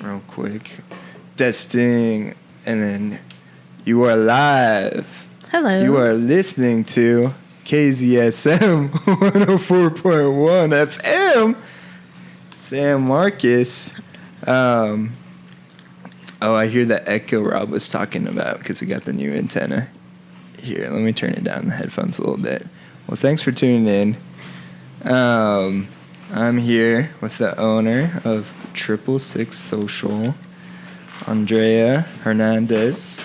real quick. Testing, and then you are live. Hello. You are listening to KZSM 104.1 FM. San Marcos. I hear the echo Rob was talking about because we got the new antenna. Here, let me turn it down the headphones a little bit. Well, thanks for tuning in. I'm here with the owner of 666 Social, Andrea Hernandez.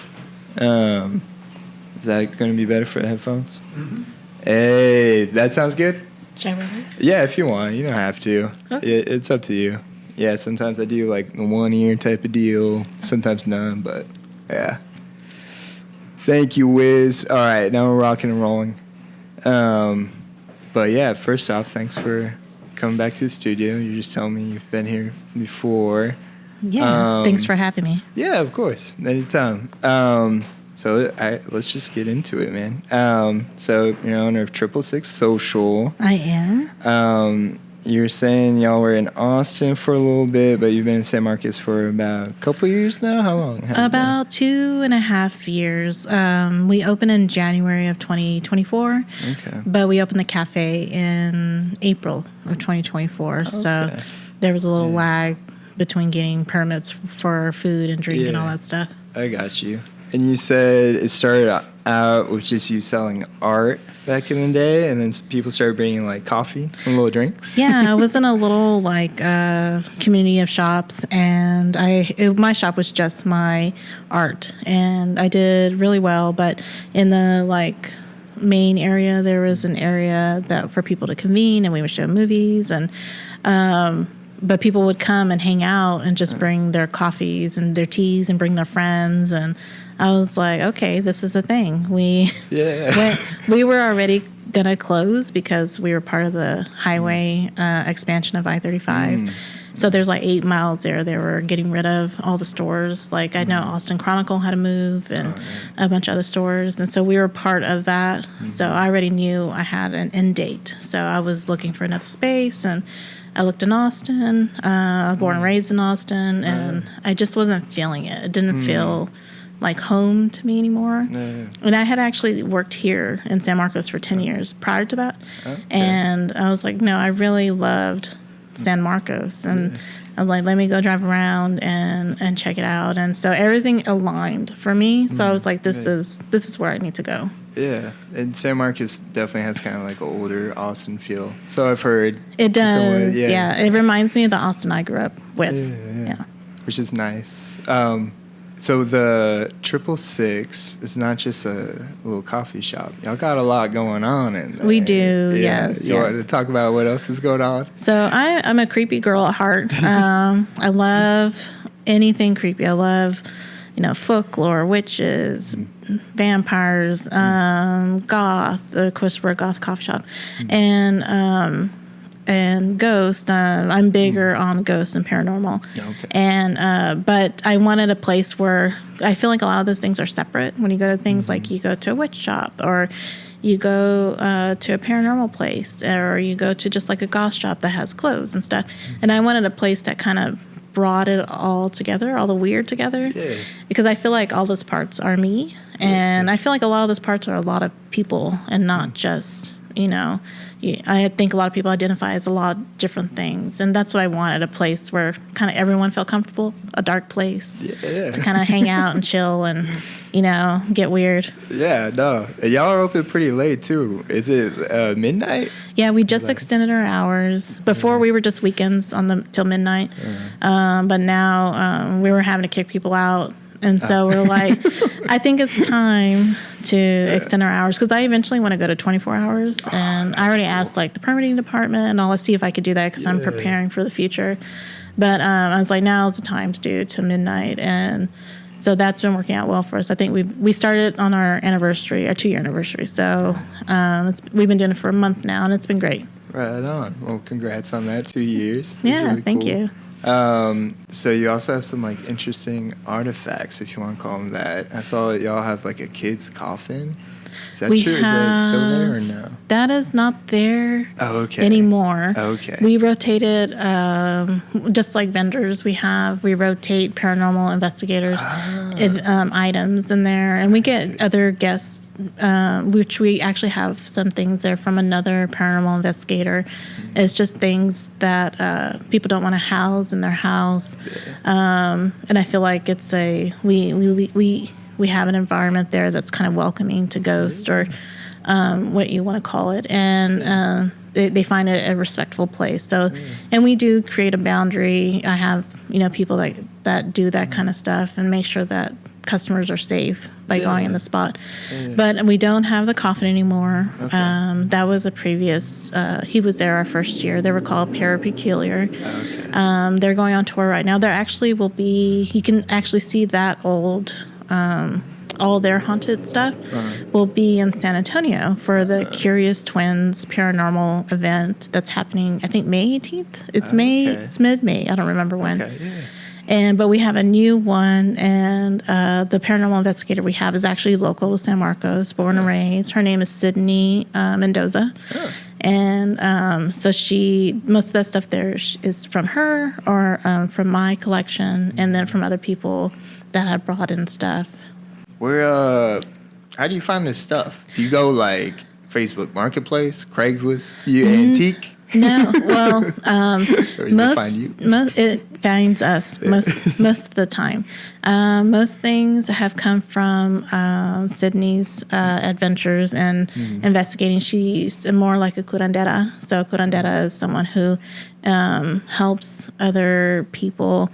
Is that going to be better for the headphones? Mm-hmm. Hey, that sounds good? Should I release? Yeah, if you want. You don't have to. Okay. It's up to you. Yeah, sometimes I do like the 1 ear type of deal. Sometimes none, but yeah. Thank you, Wiz. All right, now we're rocking and rolling. But yeah, first off, thanks for coming back to the studio. You're just telling me you've been here before. Yeah, thanks for having me. Yeah, of course, anytime. So let's just get into it, man. So you're owner of 666 Social. I am. You're saying y'all were in Austin for a little bit, but you've been in San Marcos for about a couple of years now? How long? About 2.5 years. We opened in January of 2024. Okay. But we opened the cafe in April of 2024. Okay. So there was a little lag between getting permits for food and drink and all that stuff. I got you. And you said it started out with just you selling art back in the day, and then people started bringing like coffee and little drinks. Yeah, I was in a little like community of shops, and my shop was just my art, and I did really well. But in the like main area, there was an area that for people to convene, and we would show movies, and but people would come and hang out and just bring their coffees and their teas and bring their friends. And I was like, okay, this is a thing. We were already going to close because we were part of the highway expansion of I-35. So there's like 8 miles there. They were getting rid of all the stores. Like I know Austin Chronicle had to move and a bunch of other stores. And so we were part of that. So I already knew I had an end date. So I was looking for another space, and I looked in Austin. I was born and raised in Austin, and I just wasn't feeling it. It didn't feel like home to me anymore. And I had actually worked here in San Marcos for 10 years prior to that. And I was like, no, I really loved San Marcos. And I was like, let me go drive around and check it out. And so everything aligned for me. So I was like, this is where I need to go. Yeah, and San Marcos definitely has kind of like an older Austin feel. So I've heard. It does, yeah. It reminds me of the Austin I grew up with. Yeah. Which is nice. So the 666 is not just a little coffee shop. Y'all got a lot going on in there. We do, yes. You want to talk about what else is going on? So I'm a creepy girl at heart. I love anything creepy. I love, folklore, witches, vampires, goth. Of course, we're a goth coffee shop, and ghost. I'm bigger on ghost and paranormal. Okay. And but I wanted a place where I feel like a lot of those things are separate. When you go to things like you go to a witch shop, or you go to a paranormal place, or you go to just like a goth shop that has clothes and stuff. And I wanted a place that kind of brought it all together, all the weird together, because I feel like all those parts are me, and I feel like a lot of those parts are a lot of people, and not just, I think a lot of people identify as a lot of different things, and that's what I wanted, a place where kind of everyone felt comfortable, a dark place to kind of hang out and chill and, get weird. Yeah, no. Y'all are open pretty late, too. Is it midnight? Yeah, we just extended our hours. Before, we were just weekends till midnight, but now we were having to kick people out. And so we're like, I think it's time to extend our hours, because I eventually want to go to 24 hours. And I already asked like the permitting department and all. Let's see if I could do that, because I'm preparing for the future. But I was like, now's the time to do to midnight. And so that's been working out well for us. I think we started on our anniversary, our 2-year anniversary. So we've been doing it for a month now, and it's been great. Right on. Well, congrats on that, 2 years. That's yeah, really thank cool. you. So you also have some like interesting artifacts, if you want to call them that. I saw that y'all have like a kid's coffin. Is that true? Is that still there or no? That is not there anymore. Okay. We rotated, just like vendors, we rotate paranormal investigators items in there, and we get other guests, which we actually have some things there from another paranormal investigator. It's just things that people don't want to house in their house, and I feel like it's we have an environment there that's kind of welcoming to ghosts or what you want to call it, and they find it a respectful place. So, and we do create a boundary. I have people that do that kind of stuff and make sure that customers are safe by going in the spot. But we don't have the coffin anymore. Okay. That was a previous. He was there our first year. They were called Parapeculiar. Okay. They're going on tour right now. There actually will be. You can actually see that old. All their haunted stuff will be in San Antonio for the Curious Twins paranormal event that's happening, I think, May 18th. It's May. It's mid-May. I don't remember when. Okay, yeah. But we have a new one, and the paranormal investigator we have is actually local to San Marcos, born and raised. Her name is Sydney Mendoza. Oh. And so most of that stuff there is from her or from my collection, and then from other people that have brought in stuff. How do you find this stuff? Do you go like Facebook Marketplace, Craigslist? Do you antique? No, well, it finds us most of the time. Most things have come from Sydney's adventures and investigating. She's more like a curandera. So a curandera is someone who helps other people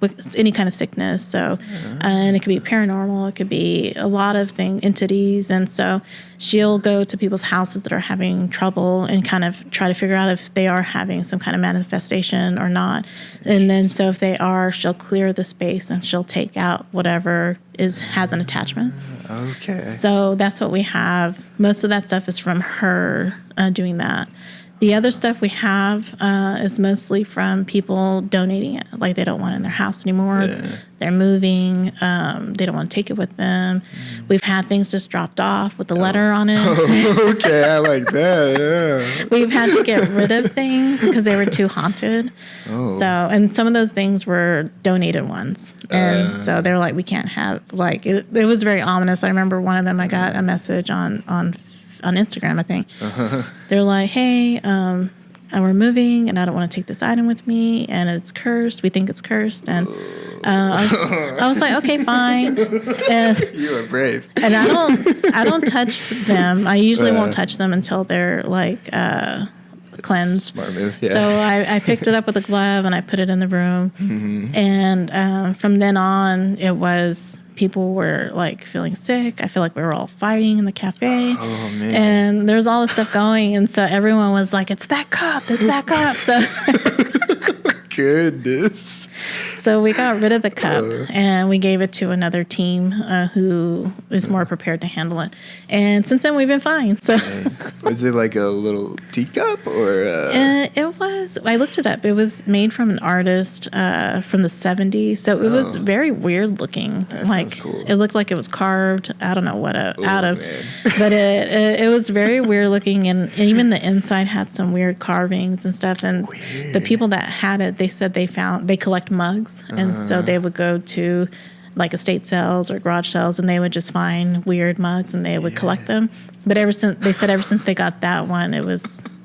with any kind of sickness. So, and it could be paranormal. It could be a lot of entities. And so she'll go to people's houses that are having trouble and kind of try to figure out if they are having some kind of manifestation or not. And then so if they are, she'll clear the space and she'll take out whatever has an attachment. Okay. So that's what we have. Most of that stuff is from her doing that. The other stuff we have is mostly from people donating it. Like they don't want it in their house anymore. Yeah. They're moving. They don't want to take it with them. We've had things just dropped off with the letter on it. Oh, okay, I like that, yeah. We've had to get rid of things because they were too haunted. Oh. So, and some of those things were donated ones. And so they're like, we can't have, like, it was very ominous. I remember one of them, I got a message on Instagram, I think. They're like, hey, we're moving and I don't want to take this item with me and it's cursed. We think it's cursed. And I was like, okay, fine. And you are brave. And I don't touch them. I usually won't touch them until they're like cleansed. Smart move, yeah. So I picked it up with a glove and I put it in the room. And from then on, it was... People were like feeling sick. I feel like we were all fighting in the cafe. Oh, man. And there's all this stuff going. And so everyone was like, it's that cup. It's that cup. So goodness. So we got rid of the cup and we gave it to another team who is more prepared to handle it. And since then, we've been fine. So was it like a little teacup or? It was. I looked it up. It was made from an artist from the 70s. So it was very weird looking. That like cool. It looked like it was carved. I don't know what out of, but it was very weird looking. And even the inside had some weird carvings and stuff. And the people that had it, they said they collect mugs. And so they would go to like estate sales or garage sales and they would just find weird mugs and they would collect them. But ever since they got that one,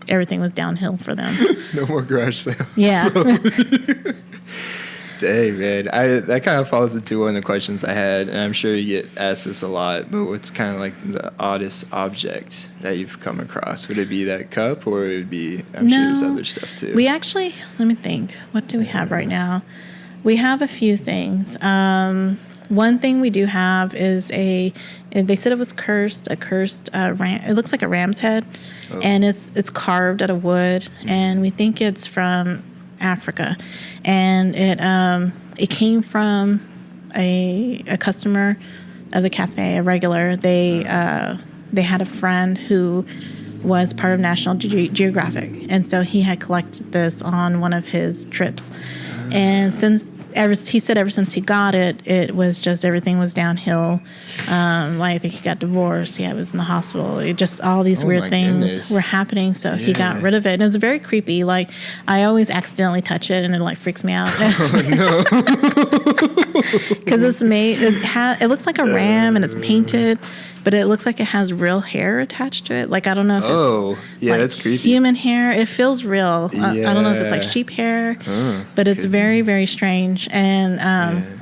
everything was downhill for them. No more garage sales. Yeah. Dang, man. That kind of falls into one of the questions I had, and I'm sure you get asked this a lot, but what's kind of like the oddest object that you've come across? Would it be that cup, or it would be, I'm sure there's other stuff too. We actually, let me think. What do we have right now? We have a few things. One thing we do have is they said it was cursed, ram. It looks like a ram's head, and it's carved out of wood, and we think it's from Africa, and it came from a customer of the cafe, a regular. They had a friend who was part of National Geographic, and so he had collected this on one of his trips. And since he said ever since he got it, it was just everything was downhill. Like I think he got divorced. He was in the hospital. It just all these weird things were happening. So he got rid of it, and it was very creepy. Like I always accidentally touch it, and it like freaks me out. Oh no! Because it's made. It looks like a ram, and it's painted. But it looks like it has real hair attached to it. Like, I don't know if it's like that's creepy. Human hair. It feels real. I don't know if it's like sheep hair, but it's very, very strange. And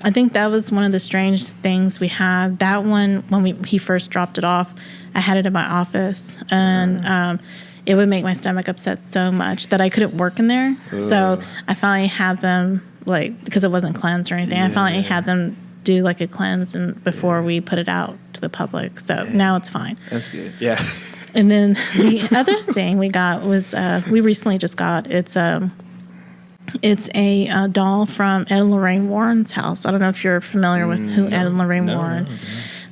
I think that was one of the strange things we had. That one, when he first dropped it off, I had it in my office. And it would make my stomach upset so much that I couldn't work in there. So I finally had them, like, because it wasn't cleansed or anything, I finally had them do like a cleanse and before we put it out to the public. So now it's fine. That's good. Yeah. And then the other thing we got was we recently just got it's a doll from Ed and Lorraine Warren's house. I don't know if you're familiar with who Ed and Lorraine Warren. No.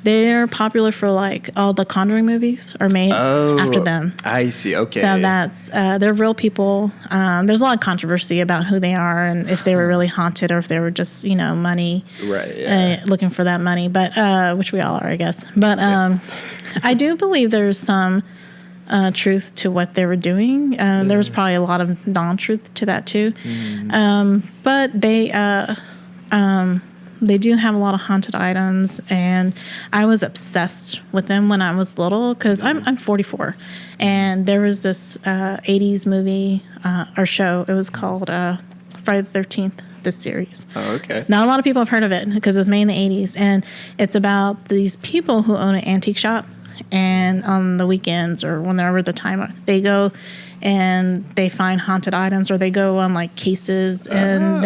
They're popular for like all the Conjuring movies are made after them. I see. Okay. So that's they're real people. There's a lot of controversy about who they are and if they were really haunted or if they were just money, right? Yeah. Looking for that money. But which we all are, I guess. But I do believe there's some truth to what they were doing. There was probably a lot of non-truth to that too. But they do have a lot of haunted items, and I was obsessed with them when I was little because I'm 44, and there was this 80s movie or show. It was called Friday the 13th, this series. Oh, okay. Not a lot of people have heard of it because it was made in the 80s, and it's about these people who own an antique shop, and on the weekends or whenever the time they go and they find haunted items, or they go on like cases, and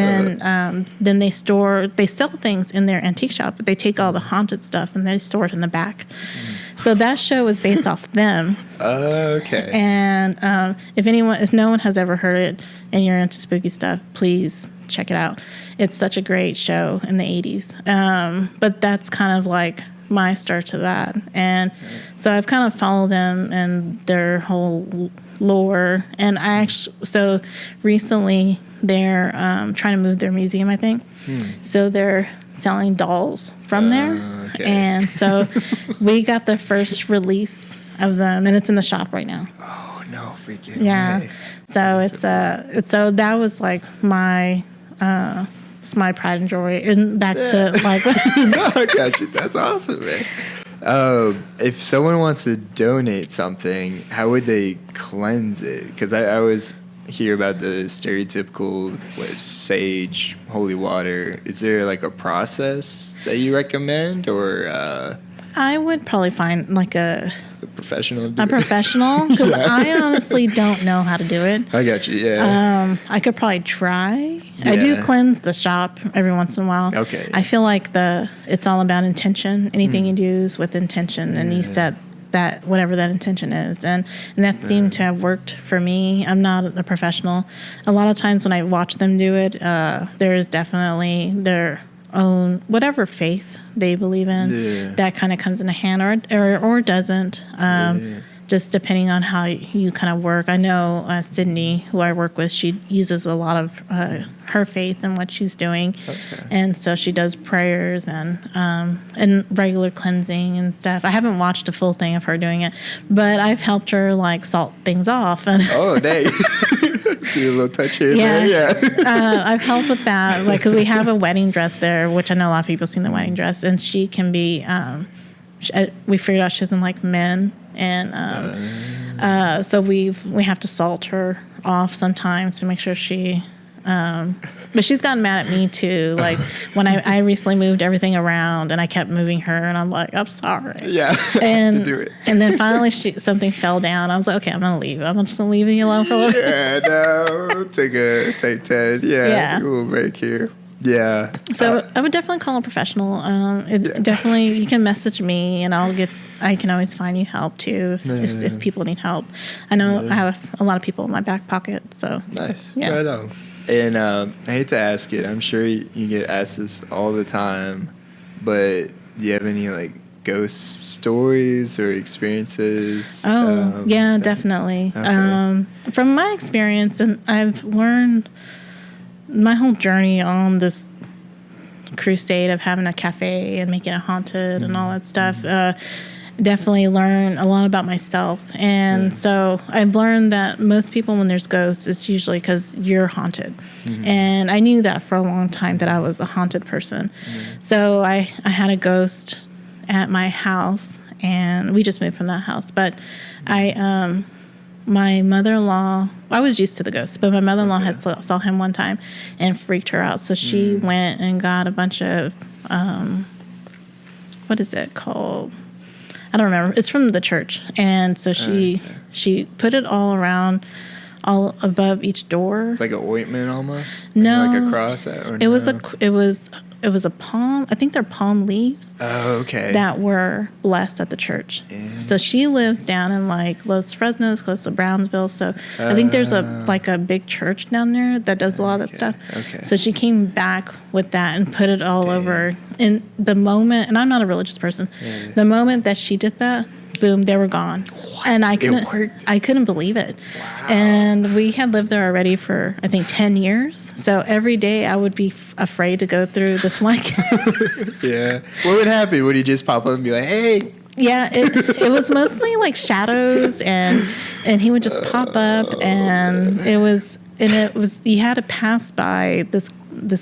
then they sell things in their antique shop, but they take all the haunted stuff and they store it in the back. So that show was based off them. Okay. And if no one has ever heard it and you're into spooky stuff, please check it out. It's such a great show in the 80s. But that's kind of like my start to that. And so I've kind of followed them and their whole lore. And so recently they're trying to move their museum, I think. So they're selling dolls from there. Okay. And so we got the first release of them, and it's in the shop right now. Oh no, freaking yeah. So so that was like my it's my pride and joy. And back to like no, I got you. That's awesome, man. If someone wants to donate something, how would they cleanse it? Because I always hear about the stereotypical sage, holy water. Is there like a process that you recommend, or I would probably find like a professional. Because I honestly don't know how to do it. I got you. Yeah. I could probably try. Yeah. I do cleanse the shop every once in a while. Okay. I feel like it's all about intention. Anything you do is with intention, and you set that whatever that intention is, and that seemed to have worked for me. I'm not a professional. A lot of times when I watch them do it, there is definitely their own whatever faith they believe in that kind of comes into hand or doesn't. Just depending on how you kind of work. I know Sydney, who I work with, she uses a lot of her faith in what she's doing, and so she does prayers and regular cleansing and stuff. I haven't watched a full thing of her doing it, but I've helped her like salt things off. Oh, dang! Do a little touch here. Yeah. I've helped with that, like because we have a wedding dress there, which I know a lot of people have seen the wedding dress, and she can be. We figured out she doesn't like men. And so we have to salt her off sometimes to make sure she but she's gotten mad at me too, like when I recently moved everything around and I kept moving her, and I'm like, I'm sorry. Yeah. And to do it. And then finally something fell down. I was like, okay, I'm gonna leave. I'm just gonna leave you alone for a little bit. Yeah, no, take 10. Yeah. Take a little break here. Yeah. So I would definitely call a professional. Definitely, you can message me, and I can always find you help too if people need help. I know I have a lot of people in my back pocket. So nice. Yeah. Right on. And I hate to ask it. I'm sure you get asked this all the time, but do you have any like ghost stories or experiences? Oh, yeah, definitely. Okay. From my experience, and I've learned my whole journey on this crusade of having a cafe and making it haunted and all that stuff. Definitely learn a lot about myself. And so I've learned that most people, when there's ghosts, it's usually because you're haunted. And I knew that for a long time, that I was a haunted person. So I had a ghost at my house, and we just moved from that house. But my mother-in-law, I was used to the ghost, but my mother-in-law had saw him one time and freaked her out. So she went and got a bunch of, what is it called? I don't remember. It's from the church. And so she put it all around, all above each door. It's like an ointment almost? No. Like a cross? Or it was a palm. I think they're palm leaves. Oh, okay. That were blessed at the church. So she lives down in like Los Fresnos, close to Brownsville. So I think there's a big church down there that does a lot of that stuff. Okay. So she came back with that and put it all over. And the moment, and I'm not a religious person, the moment that she did that, boom, they were gone. What? And I couldn't believe it. Wow. And we had lived there already for, I think, 10 years. So every day I would be afraid to go through this one. Yeah. What would happen? Would he just pop up and be like, hey? Yeah, it was mostly like shadows, and he would just pop up, and it was you had to pass by this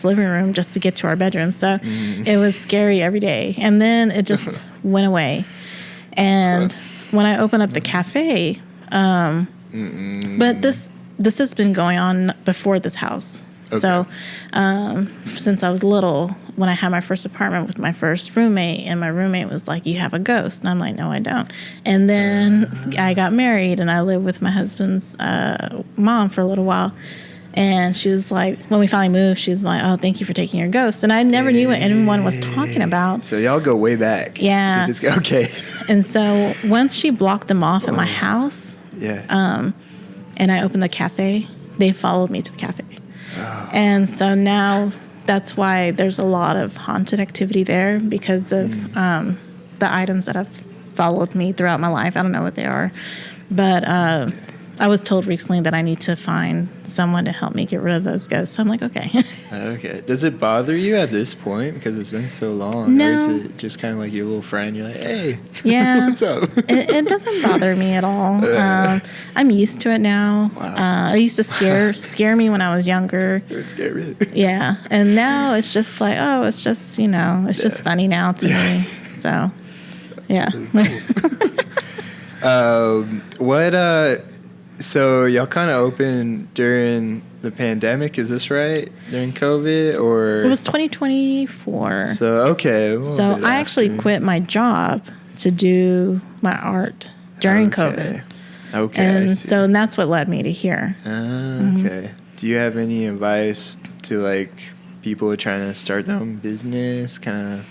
living room just to get to our bedroom. So it was scary every day. And then it just went away. And when I opened up the cafe, but this has been going on before this house. Okay. So since I was little, when I had my first apartment with my first roommate, and my roommate was like, "You have a ghost," and I'm like, "No, I don't." And then I got married, and I lived with my husband's mom for a little while. And she was like, when we finally moved, she was like, "Oh, thank you for taking your ghost." And I never knew what anyone was talking about. So y'all go way back. Yeah. Okay. And so once she blocked them off at my house, and I opened the cafe, they followed me to the cafe. Oh. And so now that's why there's a lot of haunted activity there, because of the items that have followed me throughout my life. I don't know what they are, but I was told recently that I need to find someone to help me get rid of those ghosts. So I'm like, okay. Okay. Does it bother you at this point because it's been so long? No. Or is it just kind of like your little friend? You're like, hey, yeah. what's up? It doesn't bother me at all. I'm used to it now. Wow. It used to scare me when I was younger. It would scare me. Yeah. And now it's just like, oh, it's just, it's just funny now to me. So, that's really cool. So y'all kind of opened during the pandemic, is this right? During COVID, or? It was 2024. So, okay. So I actually quit my job to do my art during COVID. Okay. And so that's what led me to here. Okay. Do you have any advice to like people trying to start their own business? Kind of.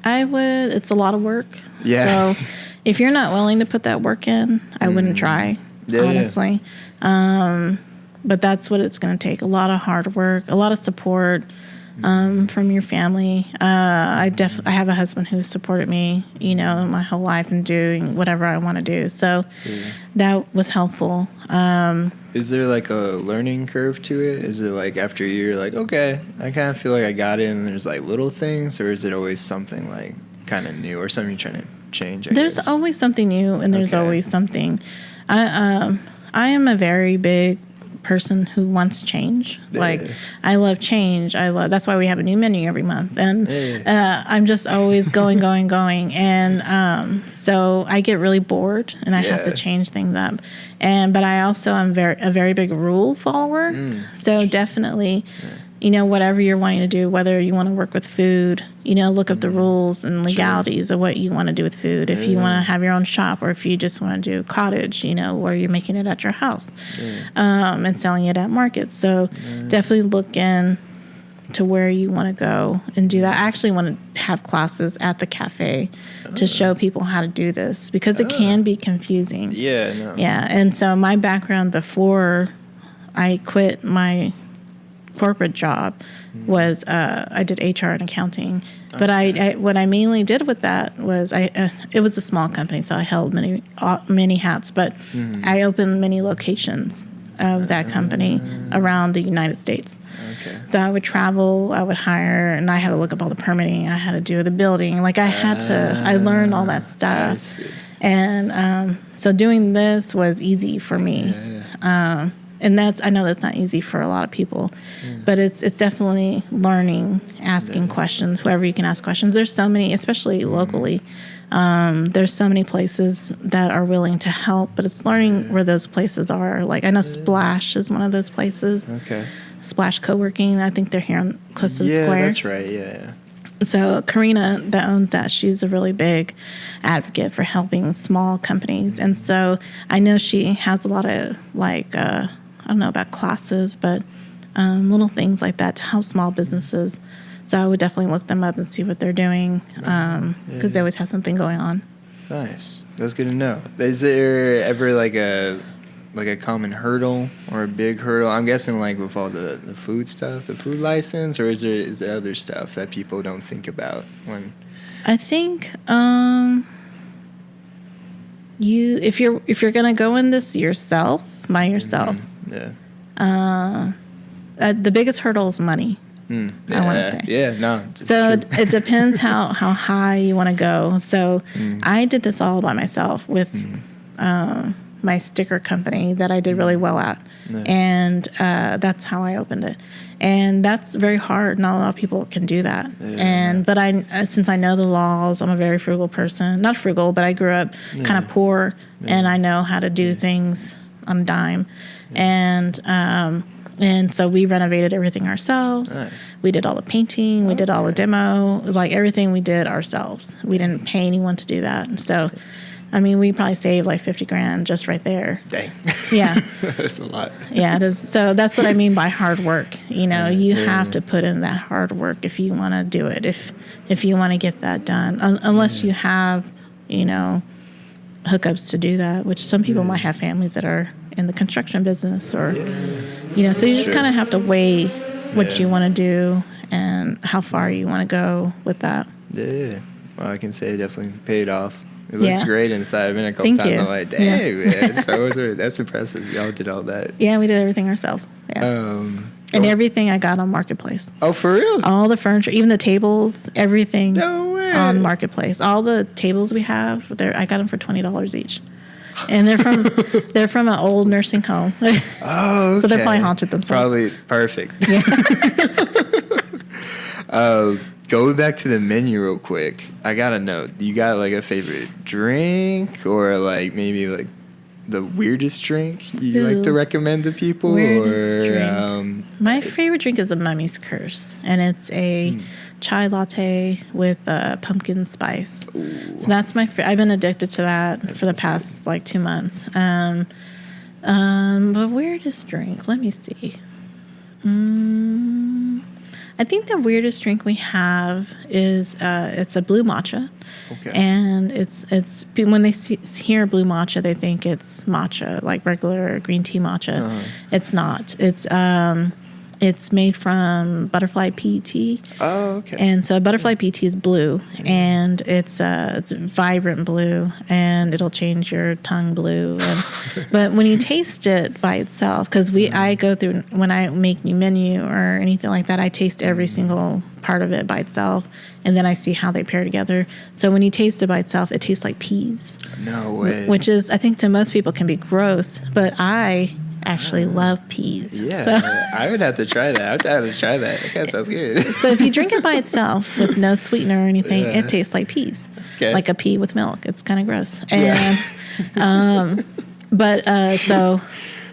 I would. It's a lot of work. Yeah. So if you're not willing to put that work in, I wouldn't try, honestly. But that's what it's going to take. A lot of hard work, a lot of support from your family. I have a husband who supported me, my whole life in doing whatever I want to do. So that was helpful. Is there like a learning curve to it? Is it like after a year, like, okay, I kind of feel like I got it, and there's like little things, or is it always something like kind of new or something you're trying to change? There's always something new, and there's always something. I am a very big person who wants change. Like, I love change. That's why we have a new menu every month, and I'm just always going. And so I get really bored, and I have to change things up. But I also am a very big rule follower. So definitely. Whatever you're wanting to do, whether you want to work with food, look up the rules and legalities of what you want to do with food. If you want to have your own shop, or if you just want to do cottage, where you're making it at your house and selling it at markets. So definitely look in to where you want to go and do that. I actually want to have classes at the cafe to show people how to do this, because it can be confusing. Yeah. And so my background before I quit my corporate job was I did HR and accounting, but I what I mainly did with that was it was a small company, so I held many hats, but I opened many locations, of that company around the United States. Okay. So I would travel, I would hire, and I had to look up all the permitting. I had to do the building. Like I learned all that I stuff. see. And so doing this was easy for me. Yeah. And I know that's not easy for a lot of people, but it's definitely learning, asking questions, whoever you can ask questions. There's so many, especially locally, there's so many places that are willing to help, but it's learning where those places are. Like I know Splash is one of those places. Okay. Splash Co-working, I think they're here close to the square. Yeah, that's right. Yeah. So Karina that owns that, she's a really big advocate for helping small companies. And so I know she has a lot of like, I don't know about classes, but little things like that to help small businesses. So I would definitely look them up and see what they're doing because they always have something going on. Nice. That's good to know. Is there ever like a common hurdle or a big hurdle? I'm guessing like with all the food stuff, the food license, or is there other stuff that people don't think about when? I think if you're gonna go in this by yourself, the biggest hurdle is money. Yeah, I want to say. Yeah, no. So it depends how high you want to go. So I did this all by myself with my sticker company that I did really well at. Yeah. And that's how I opened it. And that's very hard. Not a lot of people can do that. Yeah. But since I know the laws, I'm a very frugal person. Not frugal, but I grew up kind of poor, and I know how to do things on a dime. Yeah. And so we renovated everything ourselves. Nice. We did all the painting. We did all the demo. Like everything we did ourselves. We didn't pay anyone to do that. And so, I mean, we probably saved like $50,000 just right there. Dang. Yeah. That's a lot. Yeah, it is. So that's what I mean by hard work. You know, you have to put in that hard work if you want to do it. If you want to get that done, unless you have, you know, hookups to do that, which some people might have families that are in the construction business or, you know, so you just kind of have to weigh what you want to do and how far you want to go with that. Yeah. Well, I can say it definitely paid off. It looks great inside. I've been a couple Thank times. you. I'm like, dang, man. So that's impressive. Y'all did all that. Yeah, we did everything ourselves. Yeah. And everything I got on Marketplace. Oh, for real? All the furniture, even the tables, everything on Marketplace. All the tables we have, I got them for $20 each. And they're from an old nursing home. Oh, okay. So they're probably haunted themselves. Probably perfect. Yeah. Going back to the menu real quick, I gotta know, you got like a favorite drink or like maybe like the weirdest drink you like to recommend to people? My favorite drink is a Mummy's Curse, and it's a chai latte with pumpkin spice. Ooh. So that's I've been addicted to that for the past like 2 months. But weirdest drink, let me see. I think the weirdest drink we have is it's a blue matcha. Okay. And it's when they hear blue matcha, they think it's matcha, like regular green tea matcha. Uh-huh. It's not. It's made from butterfly pea tea. Oh, okay. And so butterfly pea tea is blue, and it's vibrant blue, and it'll change your tongue blue. But when you taste it by itself, because I go through, when I make new menu or anything like that, I taste every single part of it by itself, and then I see how they pair together. So when you taste it by itself, it tastes like peas. No way. Which is, I think to most people can be gross, but I actually love peas. Yeah, so I would have to try that. I would have to try that. That sounds good. So if you drink it by itself with no sweetener or anything, it tastes like peas. Okay. Like a pea with milk. It's kind of gross. And so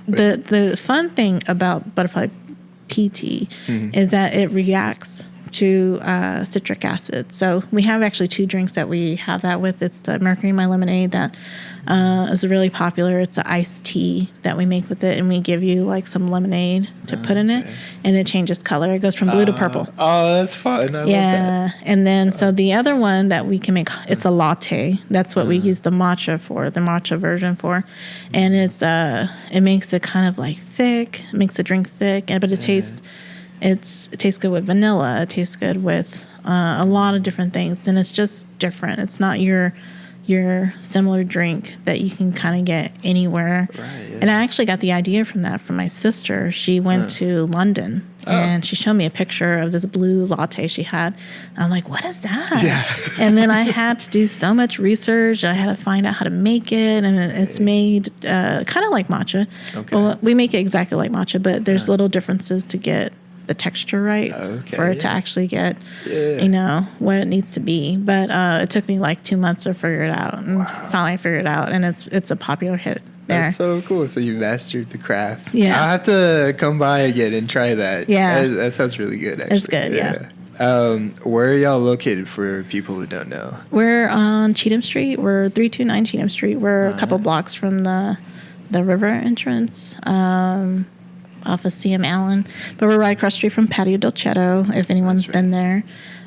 the fun thing about butterfly pea tea is that it reacts to citric acid. So we have actually 2 drinks that we have that with. It's the Mercury in My Lemonade that is really popular. It's an iced tea that we make with it, and we give you like some lemonade to put in it, and it changes color. It goes from blue to purple. Oh, that's fun. I love that. And then so the other one that we can make, it's a latte. That's what we use the matcha version for, and it makes it kind of like thick. It makes the drink thick, but it tastes. It tastes good with vanilla. It tastes good with a lot of different things, and it's just different. It's not your your similar drink that you can kind of get anywhere. Right, yeah. And I actually got the idea from that from my sister. She went to London and she showed me a picture of this blue latte she had. I'm like, what is that? Yeah. And then I had to do so much research. I had to find out how to make it. And it's made kind of like matcha. Okay. Well, we make it exactly like matcha, but there's little differences to get the texture right for it to actually get, you know, what it needs to be. But it took me like 2 months to figure it out, and finally I figured it out, and it's a popular hit there. That's so cool. So you mastered the craft. Yeah. I'll have to come by again and try that. Yeah. That sounds really good, actually. It's good, yeah. Where are y'all located for people who don't know? We're on Cheatham Street. We're 329 Cheatham Street. We're a couple blocks from the river entrance. Off of CM Allen, but we're right across the street from Patio del Chetto, if anyone's been there.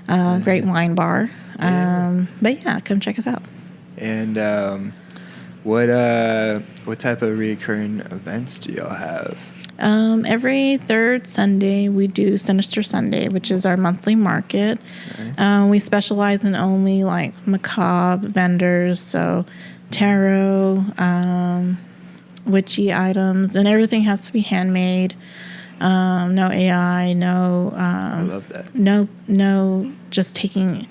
Great wine bar. But yeah, come check us out. And what type of recurring events do y'all have? Every third Sunday, we do Sinister Sunday, which is our monthly market. Nice. We specialize in only like macabre vendors, so tarot, witchy items, and everything has to be handmade. No AI, no. I love that. No, just taking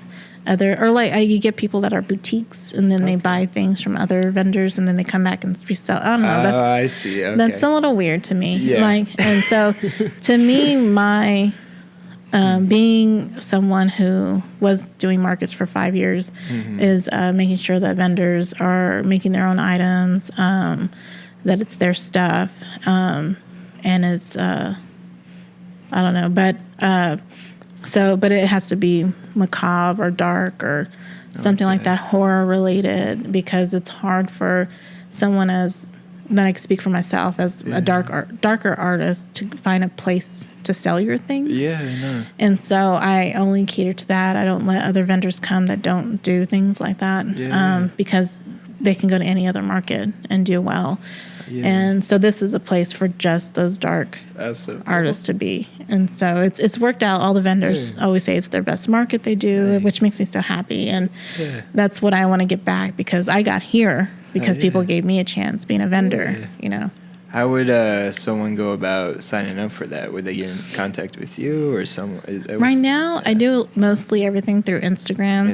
other, or like you get people that are boutiques and then they buy things from other vendors and then they come back and resell. I don't know. I see. Okay. That's a little weird to me. Yeah. And so to me, my being someone who was doing markets for 5 years is making sure that vendors are making their own items. That it's their stuff, and it's I don't know, but but it has to be macabre or dark or something like that, horror related, because it's hard for someone then I can speak for myself as a darker artist to find a place to sell your things. Yeah, I know. And so I only cater to that. I don't let other vendors come that don't do things like that, because they can go to any other market and do well. Yeah. And so this is a place for just those dark artists to be. And so it's worked out. All the vendors always say it's their best market they do, which makes me so happy. And that's what I want to get back, because I got here because people gave me a chance being a vendor, you know. How would someone go about signing up for that? Would they get in contact with you or someone? Right now, I do mostly everything through Instagram.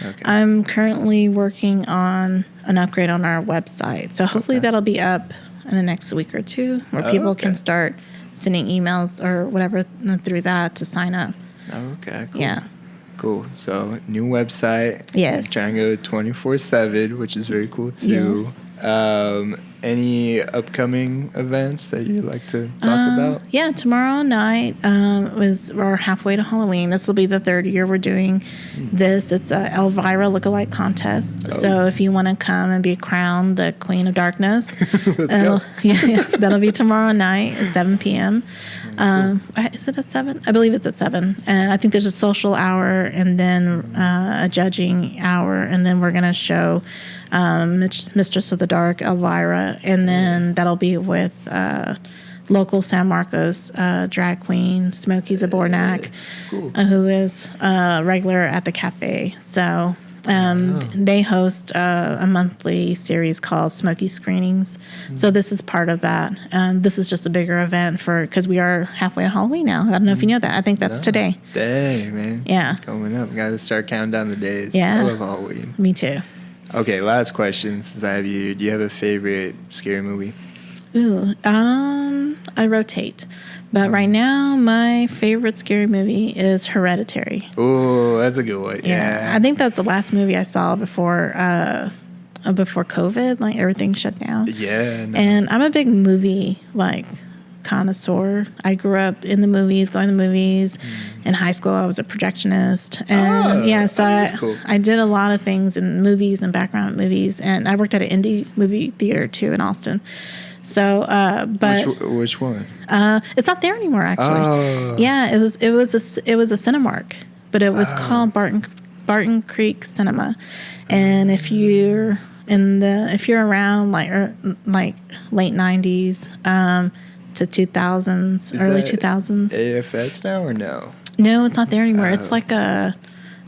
Okay. I'm currently working on an upgrade on our website. So hopefully that'll be up in the next week or two, where people can start sending emails or whatever through that to sign up. Okay, cool. Yeah. Cool. So new website. Yes. Trying to go 24/7, which is very cool too. Yes. Any upcoming events that you'd like to talk about? Yeah, tomorrow night we're halfway to Halloween. This will be the third year we're doing this. It's a Elvira lookalike contest. So if you want to come and be crowned the Queen of Darkness, let's go. That'll be tomorrow night at 7 p.m. Is it at 7? I believe it's at 7. And I think there's a social hour and then a judging hour, and then we're going to show Mistress of the Dark, Elvira, and then that'll be with local San Marcos drag queen, Smokey Zabornak, who is regular at the cafe. So they host a monthly series called Smokey Screenings. So this is part of that. This is just a bigger event because we are halfway to Halloween now. I don't know if you know that. I think that's today. Dang, man. Yeah. Coming up. Got to start counting down the days. Yeah. I love Halloween. Me too. Okay, last question since I have you here. Do you have a favorite scary movie? Ooh, I rotate. But right now, my favorite scary movie is Hereditary. Oh, that's a good one. Yeah. I think that's the last movie I saw before COVID. Like, everything shut down. Yeah. No. And I'm a big movie, connoisseur. I grew up in the movies, going to the movies. In high school, I was a projectionist. And so cool. I did a lot of things in movies and background movies. And I worked at an indie movie theater, too, in Austin. So, but which one? It's not there anymore, actually. Oh. Yeah, it was a Cinemark, but it was called Barton Creek Cinema. And if you're around like late 90s to 2000s, early 2000s. AFS now or no? No, it's not there anymore. It's like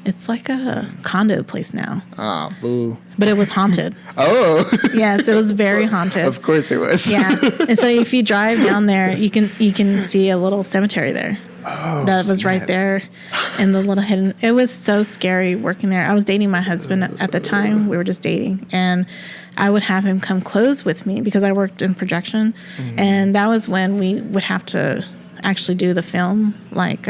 It's like a condo place now. Ah, boo. But it was haunted. Oh. Yes, it was very haunted. Of course it was. Yeah. And so if you drive down there, you can see a little cemetery there. Oh, that was right there in the little hidden. It was so scary working there. I was dating my husband at the time. We were just dating. And I would have him come close with me because I worked in projection. Mm-hmm. And that was when we would have to actually do the film, like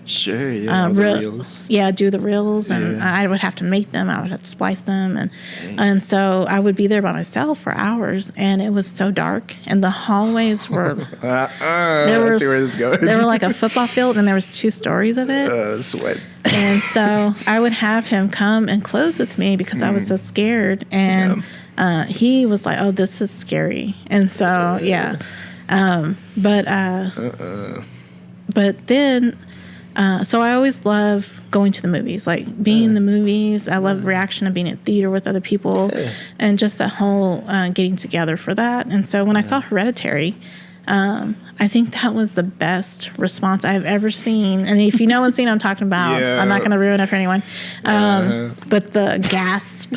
sure, yeah, the reels. Yeah, do the reels, and I would have to make them. I would have to splice them, and so I would be there by myself for hours, and it was so dark, and the hallways were there were see where this is going. They were like a football field, and there was 2 stories of it. Sweat. And so I would have him come and close with me because I was so scared, and he was like, "Oh, this is scary," and so yeah. But then, so I always love going to the movies, like being in the movies. I love the reaction of being at theater with other people and just that whole getting together for that. And so when I saw Hereditary, I think that was the best response I've ever seen. And if you know what scene I'm talking about, I'm not going to ruin it for anyone. But the gasp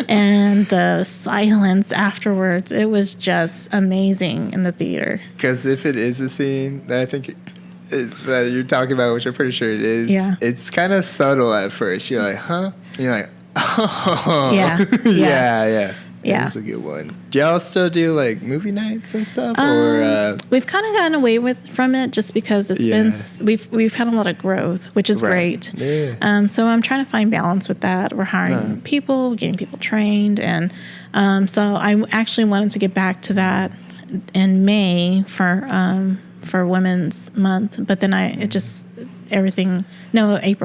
and the silence afterwards, it was just amazing in the theater. Because if it is a scene that I think that you're talking about, which I'm pretty sure it is, it's kind of subtle at first. You're like, huh? And you're like, oh. Yeah. That's a good one. Do y'all still do like movie nights and stuff, or we've kind of gotten away from it just because it's been we've had a lot of growth, which is great. Yeah. So I'm trying to find balance with that. We're hiring people, getting people trained, and so I actually wanted to get back to that in May for Women's Month, but then April.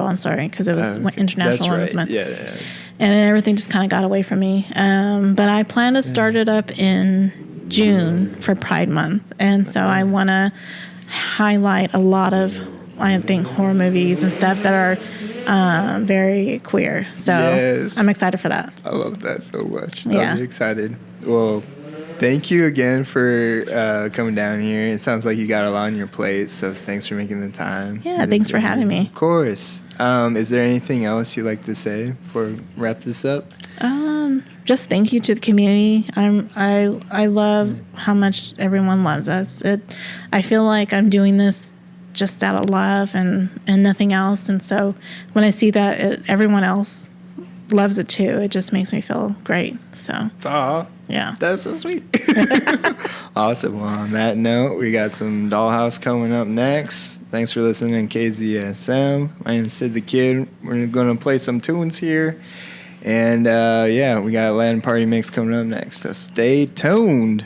I'm sorry, because it was International Women's Month. Yeah. And everything just kind of got away from me. But I plan to start it up in June for Pride Month, and so I want to highlight a lot of, I think, horror movies and stuff that are very queer. So I'm excited for that. I love that so much. I'm excited. Well, thank you again for coming down here. It sounds like you got a lot on your plate, so thanks for making the time. Yeah, thanks for having me. Of course. Is there anything else you'd like to say before we wrap this up? Just thank you to the community. I love how much everyone loves us. I feel like I'm doing this just out of love and nothing else. And so when I see that everyone else loves it too, it just makes me feel great. So yeah, that's so sweet. Awesome. Well, on that note, we got some Dollhouse coming up next. Thanks for listening to KZSM. My name is Sid the Kid. We're going to play some tunes here, and we got a Latin Party mix coming up next, so stay tuned.